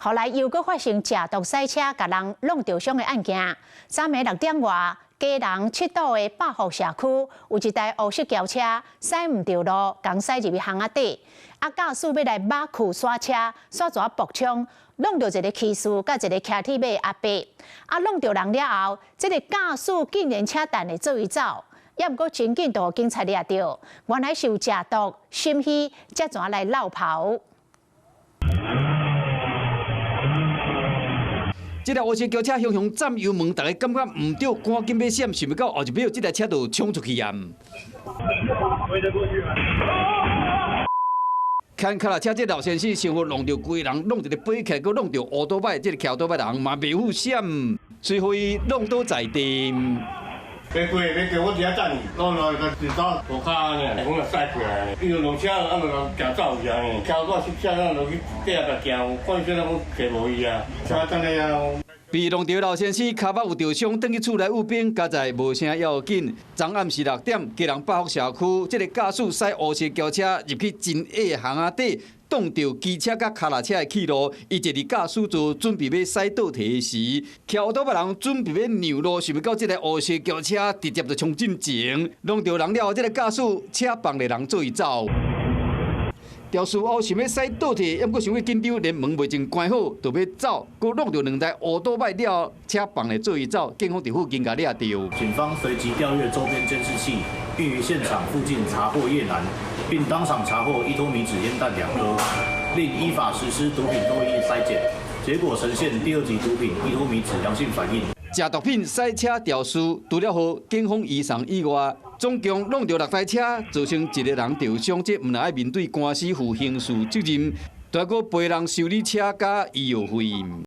後來又閣發生食毒賽車甲人弄著傷的案件。昨暝6點外，基隆7堵的百福社區有一台烏色轎車駛唔着路，共駛入去巷仔底。駕駛要來挖庫刷車，刷蛇步槍，弄着一個騎士甲一個騎鐵馬的阿伯。弄着人了後，這個駕駛竟然車等的做伊走。也毋過真緊就警察抓到，原來是有食毒、心虛，才怎來落跑。這條烏色轎車向佔油門，大家感覺唔對，趕緊要閃，想不到後一秒，這台車就衝出去啊！看卡拉車這老先生，生活弄着規人，弄一個飛起來，佮弄着烏多擺，這個騎烏多擺人嘛袂有閃，隨後弄倒在地。別過，別叫我直接等你，弄來個一早路卡呢，我就駛過來，伊就落車，就行走去啊，騎到10車，落去底下個行，看見我騎無伊啊，車等你啊。被弄着老先生腳骨有着傷，轉去厝內務兵，加在無啥要緊。昨暗時6點，基隆百福社區，這個駕駛駛烏色轎車入去真矮巷仔底，擋着機車甲卡拉車的去路。伊一日駕駛座準備要駛倒退時，騎烏多擺人準備要讓路，想不到這個烏色轎車直接就衝進前，弄着人了後，這個駕駛車幫的人做伊走。肇事後想要駛倒退，也毋過想要緊張，連門未曾關好，就要走，佫弄着2台烏多擺了，車幫的做伊走。警方在附近甲抓到。警方隨即調閱周邊監視器，並於現場附近查獲葉楠，並當場查獲1托米紙煙彈2顆，另依法實施毒品唾液篩檢，結果呈現第2級毒品1托米紙陽性反應。食毒品賽車肇事，除了予警方移送以外，總共弄着6台車，造成1個人受傷，這毋但要面對官司負刑事責任，還閣賠人修理車甲醫藥費。